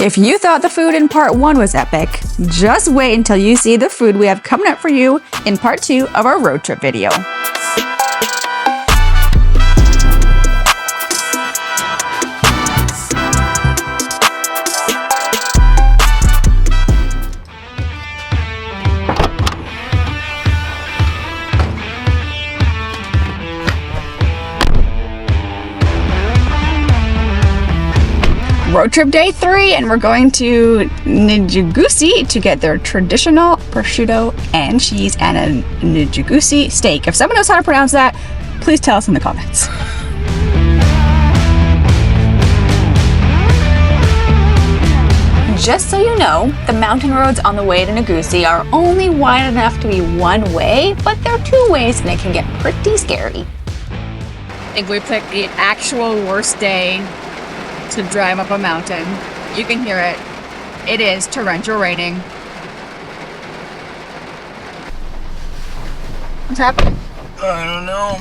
If you thought the food in part 1 was epic, just wait until you see the food we have coming up for you in part 2 of our road trip video. Road trip day 3, and we're going to Njeguši to get their traditional prosciutto and cheese and a Njeguši steak. If someone knows how to pronounce that, please tell us in the comments. Just so you know, the mountain roads on the way to Njeguši are only wide enough to be one way, but they're two ways and it can get pretty scary. I think we picked the actual worst day to drive up a mountain. You can hear it. It is torrential raining. What's happening? I don't know.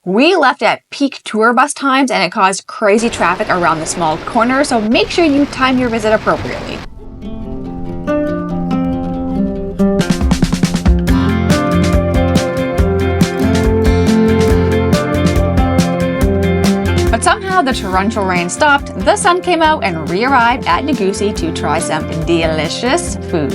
We left at peak tour bus times and it caused crazy traffic around the small corner, so make sure you time your visit appropriately. Somehow the torrential rain stopped, the sun came out, and we arrived at Njeguši to try some delicious food.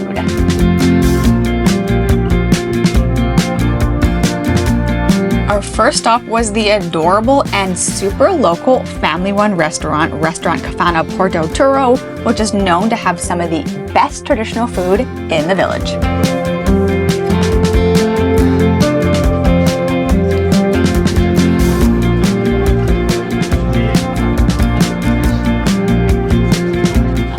Our first stop was the adorable and super local family-run restaurant Kafana Porto Turo, which is known to have some of the best traditional food in the village.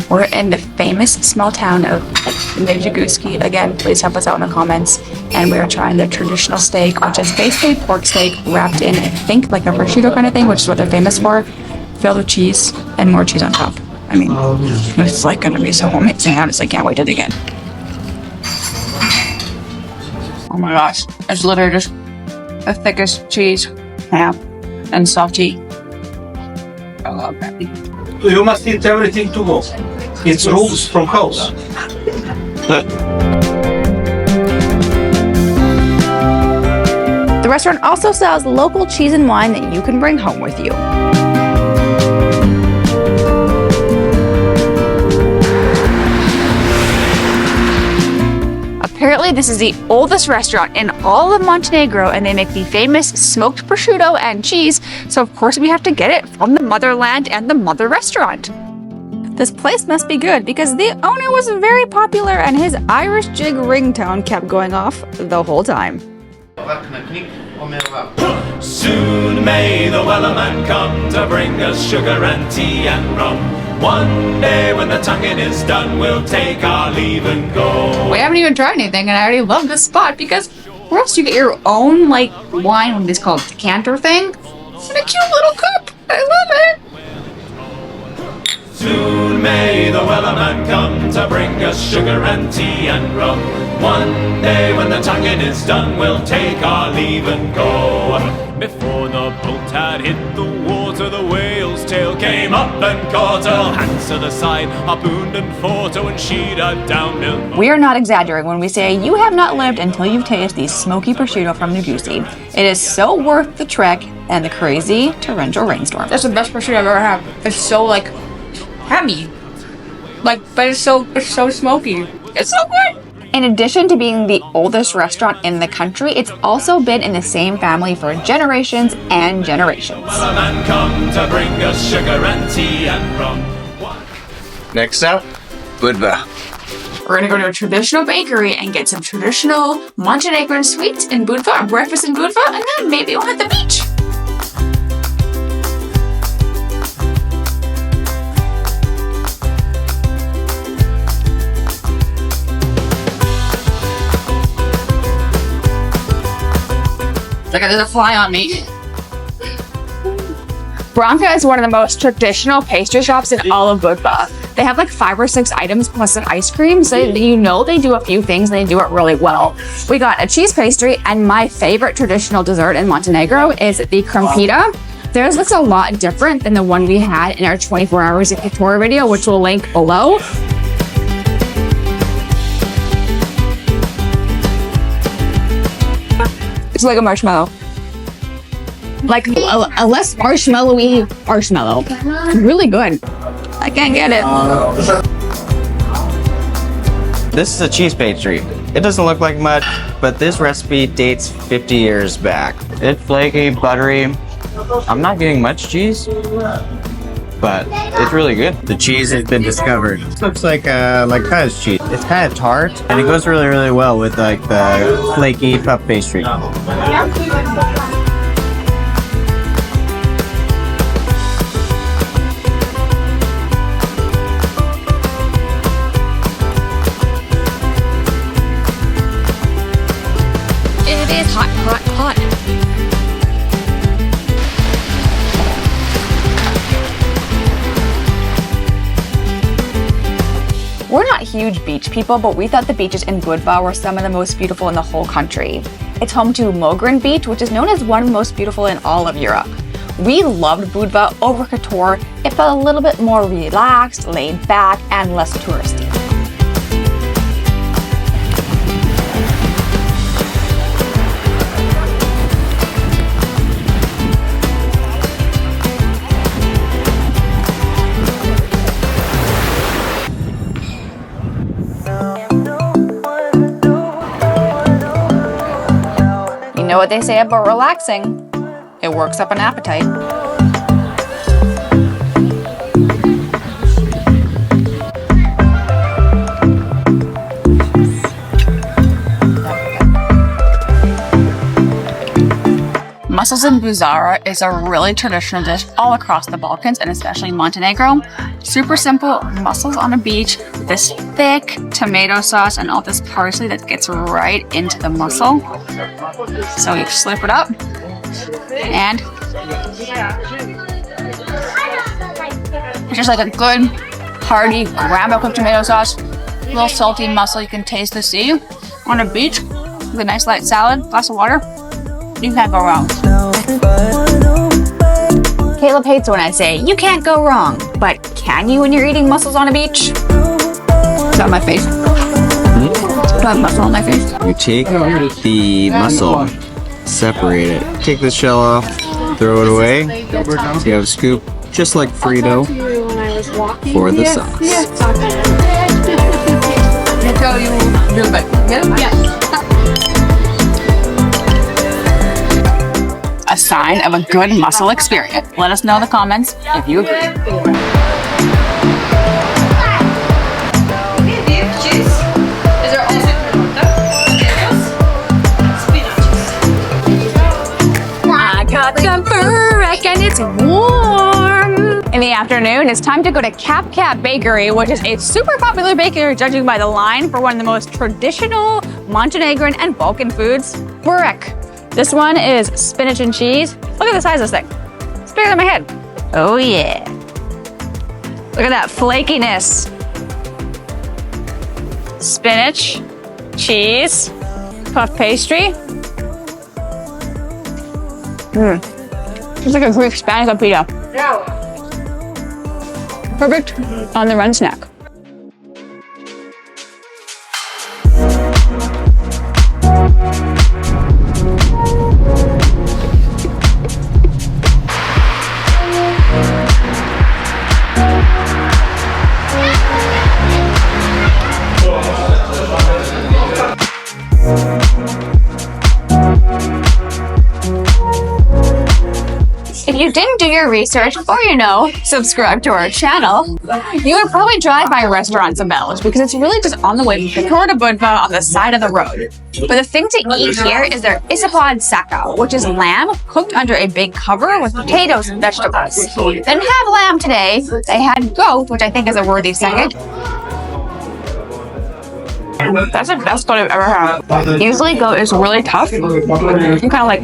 We're in the famous small town of Njeguški. Again, please help us out in the comments. And we are trying the traditional steak, which is basically pork steak wrapped in, I think, like a prosciutto kind of thing, which is what they're famous for, filled with cheese and more cheese on top. I mean, it's like going to be so amazing. I honestly can't wait to dig in. Oh my gosh, it's literally just the thickest cheese, ham, and soft tea. I love that. You must eat everything to go. It's rules from house. The restaurant also sells local cheese and wine that you can bring home with you. Apparently, this is the oldest restaurant in all of Montenegro, and they make the famous smoked prosciutto and cheese, so of course we have to get it from the motherland and the mother restaurant. This place must be good because the owner was very popular and his Irish jig ringtone kept going off the whole time. Soon may the wellerman come to bring us sugar and tea and rum. One day when the tonguing is done, we'll take our leave and go. We haven't even tried anything, and I already love this spot because where else do you get your own like wine? What is called decanter thing? It's in a cute little cup. I love it. Soon may the wellerman come to bring us sugar and tea and rum. One day when the tonguing is done, we'll take our leave and go. Before the boat had hit the water, the whale's tail came up and caught her. Hands to the side, harpooned and fought her when she dived down below. We are not exaggerating when we say you have not lived until you've tasted the smoky prosciutto from Njeguši. It is so worth the trek and the crazy torrential rainstorm. That's the best prosciutto I've ever had. It's so like heavy, but it's so smoky. It's so good. In addition to being the oldest restaurant in the country, it's also been in the same family for generations and generations. Come to bring us sugar and tea and rum. Next up, Budva. We're gonna go to a traditional bakery and get some traditional Montenegrin sweets in Budva, or breakfast in Budva, and then maybe we'll hit the beach. Like there's a fly on me. Branka is one of the most traditional pastry shops in all of Budva. They have like 5 or 6 items plus an ice cream. So you know they do a few things and they do it really well. We got a cheese pastry, and my favorite traditional dessert in Montenegro is the krempita. Theirs looks a lot different than the one we had in our 24 hours of Turo video, which we'll link below. It's like a marshmallow. Like a less marshmallowy marshmallow. It's really good. I can't get it. This is a cheese pastry. It doesn't look like much, but this recipe dates 50 years back. It's flaky, buttery. I'm not getting much cheese, but it's really good. The cheese has been discovered. This looks like cottage cheese. It's kind of tart, and it goes really, really well with like the flaky puff pastry. Hot. We're not huge beach people, but we thought the beaches in Budva were some of the most beautiful in the whole country. It's home to Montenegrin Beach, which is known as one of the most beautiful in all of Europe. We loved Budva over Turo. It felt a little bit more relaxed, laid back, and less touristy. You know what they say about relaxing? It works up an appetite. Mussels in buzara is a really traditional dish all across the Balkans and especially Montenegro. Super simple mussels on a beach with this thick tomato sauce and all this parsley that gets right into the mussel. So you slip it up and it's just like a good hearty grandma cooked tomato sauce, a little salty mussel. You can taste the sea on a beach with a nice light salad, glass of water. You can't go wrong. Caleb hates when I say, you can't go wrong. But can you when you're eating mussels on a beach? It's on my face. Do I have mussel on my face? You take the mussel, separate it, take the shell off, throw it away. So you have a scoop, just like Frito, for the sauce. A sign of a good mussel experience. Let us know in the comments if you agree. I got some burek and it's warm. In the afternoon, it's time to go to Kap Bakery, which is a super popular bakery judging by the line for one of the most traditional Montenegrin and Balkan foods, burek. This one is spinach and cheese. Look at the size of this thing. It's bigger than my head. Oh yeah. Look at that flakiness. Spinach, cheese, puff pastry. It's like a Greek Spanish pita. Perfect on the run snack. If you didn't do your research or, subscribe to our channel, you would probably drive by restaurant Sebelj because it's really just on the way from Turo to Budva on the side of the road. But the thing to eat here is their isapod saka, which is lamb cooked under a big cover with potatoes and vegetables. They didn't have lamb today. They had goat, which I think is a worthy second. That's the best goat I've ever had. Usually goat is really tough and kind of like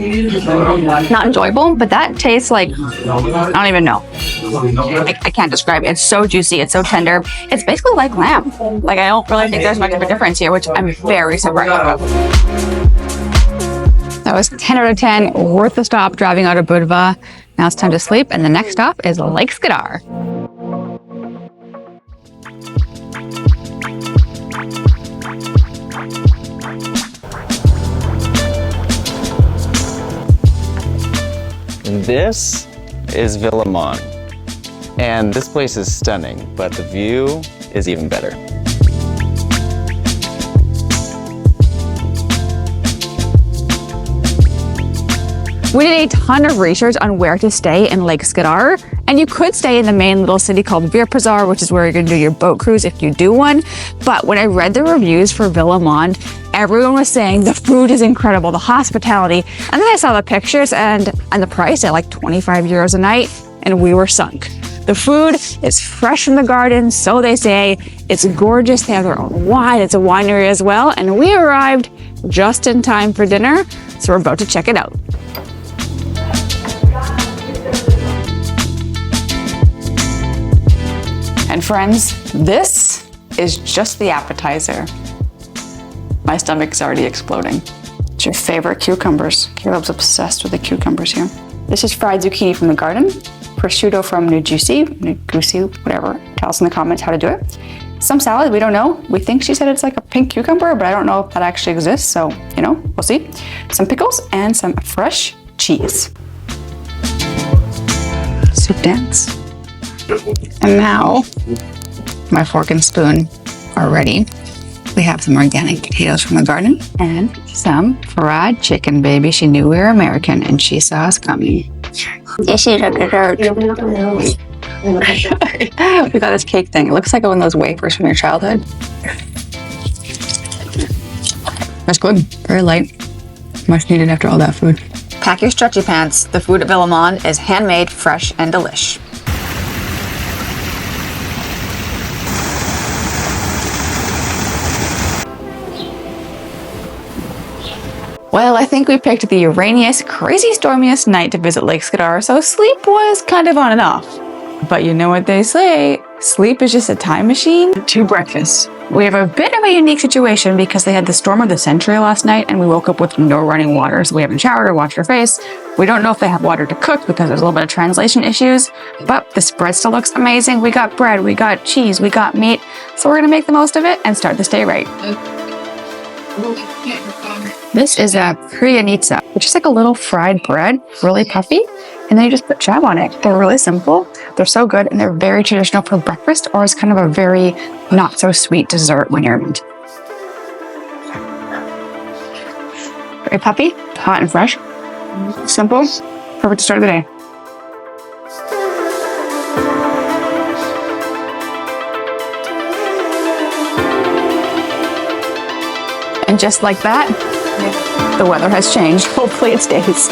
not enjoyable, but that tastes like, I don't even know. I can't describe it. It's so juicy. It's so tender. It's basically like lamb. Like I don't really think there's much of a difference here, which I'm very surprised about. That was 10 out of 10. Worth the stop driving out of Budva. Now it's time to sleep, and the next stop is Lake Skadar. This is Villa Mon, and this place is stunning, but the view is even better. We did a ton of research on where to stay in Lake Skadar, and you could stay in the main little city called Virpazar, which is where you're gonna do your boat cruise if you do one. But when I read the reviews for Villa Mon, everyone was saying the food is incredible, the hospitality, and then I saw the pictures and the price at like 25 euros a night, and we were sunk. The food is fresh from the garden, so they say. It's gorgeous, they have their own wine, it's a winery as well, and we arrived just in time for dinner, so we're about to check it out. And friends, this is just the appetizer. My stomach's already exploding. It's your favorite cucumbers. Caleb's obsessed with the cucumbers here. This is fried zucchini from the garden, prosciutto from Njeguši, whatever. Tell us in the comments how to do it. Some salad, we don't know. We think she said it's like a pink cucumber, but I don't know if that actually exists, so, you know, we'll see. Some pickles and some fresh cheese. Soup dance. And now, my fork and spoon are ready. We have some organic potatoes from the garden and some fried chicken, baby. She knew we were American and she saw us coming. This is a dessert. We got this cake thing. It looks like one of those wafers from your childhood. That's good. Very light. Much needed after all that food. Pack your stretchy pants. The food at Villa Mon is handmade, fresh, and delish. Well, I think we picked the rainiest, crazy stormiest night to visit Lake Skadar, so sleep was kind of on and off. But you know what they say, sleep is just a time machine to breakfast. We have a bit of a unique situation because they had the storm of the century last night and we woke up with no running water, so we haven't showered or washed our face. We don't know if they have water to cook because there's a little bit of translation issues, but the spread still looks amazing. We got bread, we got cheese, we got meat, so we're gonna make the most of it and start this day right. This is a krianica, which is like a little fried bread, really puffy, and then you just put jam on it. They're really simple, they're so good, and they're very traditional for breakfast or as kind of a very not so sweet dessert when you're meat. Very puffy, hot and fresh, simple, perfect to start the day. And just like that, the weather has changed. Hopefully it stays.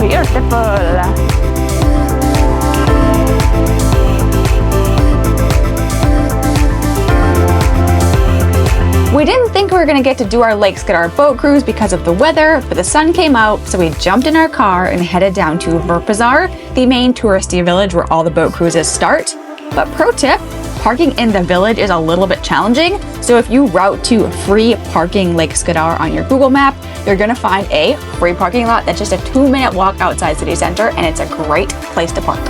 Beautiful. We didn't think we were going to get to do our Lake Skadar boat cruise because of the weather, but the sun came out, so we jumped in our car and headed down to Virpazar, the main touristy village where all the boat cruises start. But pro tip, parking in the village is a little bit challenging, so if you route to free parking Lake Skadar on your Google map, you're going to find a free parking lot that's just a 2-minute walk outside city center, and it's a great place to park.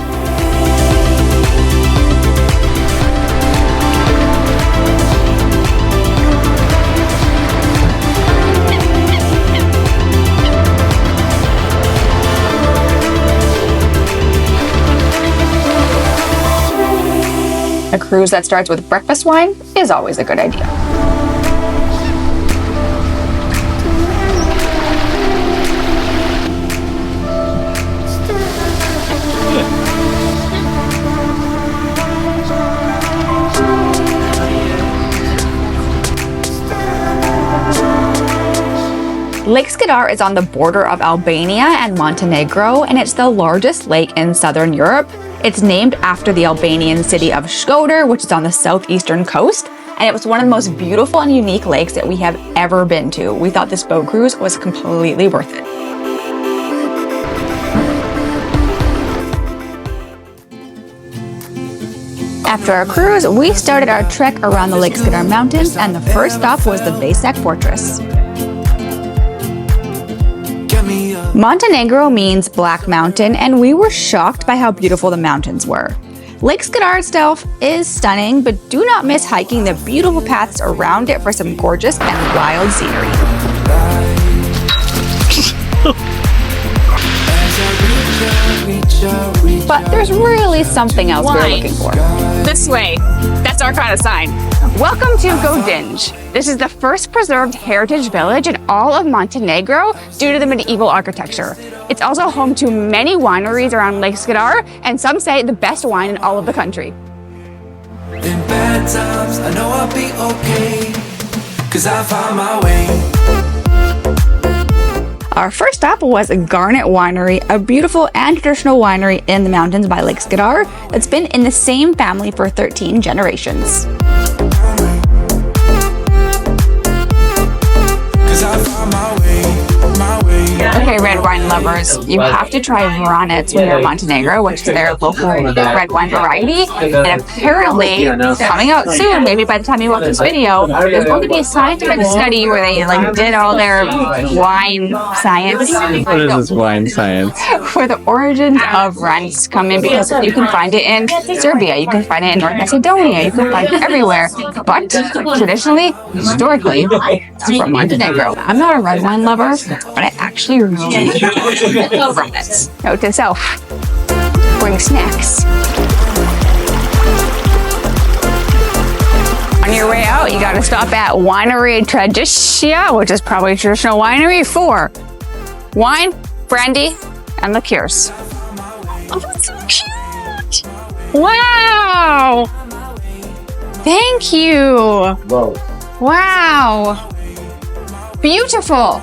A cruise that starts with breakfast wine is always a good idea. Lake Skadar is on the border of Albania and Montenegro, and it's the largest lake in southern Europe. It's named after the Albanian city of Shkodër, which is on the southeastern coast, and it was one of the most beautiful and unique lakes that we have ever been to. We thought this boat cruise was completely worth it. After our cruise, we started our trek around the Lake Skadar mountains, and the first stop was the Basak Fortress. Montenegro means Black Mountain, and we were shocked by how beautiful the mountains were. Lake Skadar itself is stunning, but do not miss hiking the beautiful paths around it for some gorgeous and wild scenery. But there's really something else we're looking for. This way. That's our kind of sign. Welcome to Godinj. This is the first preserved heritage village in all of Montenegro due to the medieval architecture. It's also home to many wineries around Lake Skadar, and some say the best wine in all of the country. In bad times, I know I'll be okay, 'cause I found my way. Our first stop was Garnet Winery, a beautiful and traditional winery in the mountains by Lake Skadar that's been in the same family for 13 generations. Okay, red wine lovers, you have to try Vranec when you're in Montenegro, which is their local red wine variety. And apparently, coming out soon, maybe by the time you watch this video, there's going to be a scientific study where they did all their wine science. What is this wine science? Where the origins of Vranec come in, because you can find it in Serbia, you can find it in North Macedonia, you can find it everywhere. But traditionally, historically, it's from Montenegro. I'm not a red wine lover, but I actually really love Vranec. Note to self, bring snacks. On your way out, you gotta stop at Winery Tradicija, which is probably a traditional winery for wine, brandy, and liqueurs. Oh, that's so cute! Wow! Thank you! Wow! Beautiful!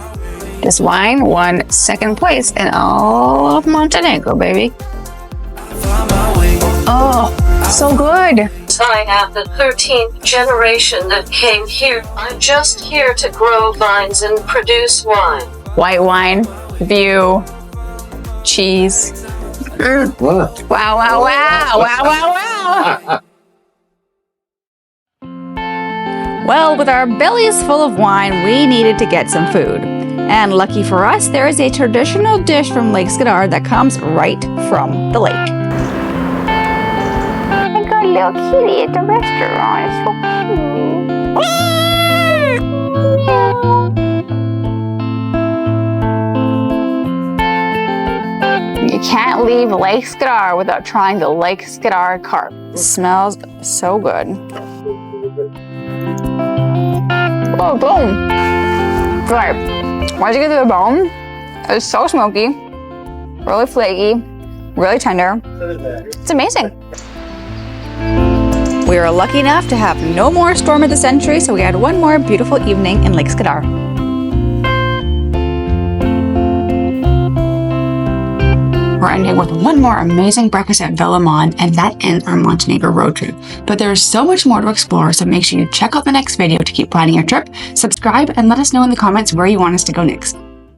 This wine won second place in all of Montenegro, baby. Oh, so good! I am the 13th generation that came here. I'm just here to grow vines and produce wine. White wine, view, cheese. Wow, wow, wow, wow, wow, wow! Well, with our bellies full of wine, we needed to get some food. And lucky for us, there is a traditional dish from Lake Skadar that comes right from the lake. I got a little kitty at the restaurant. It's so cute. You can't leave Lake Skadar without trying the Lake Skadar carp. It smells so good. Oh, boom! Right. Once you get to the bone, it's so smoky, really flaky, really tender. It's amazing. We were lucky enough to have no more storm of the century, so we had one more beautiful evening in Lake Skadar. We're ending with one more amazing breakfast at Villa Mon, and that ends our Montenegro road trip. But there is so much more to explore, so make sure you check out the next video to keep planning your trip, subscribe, and let us know in the comments where you want us to go next.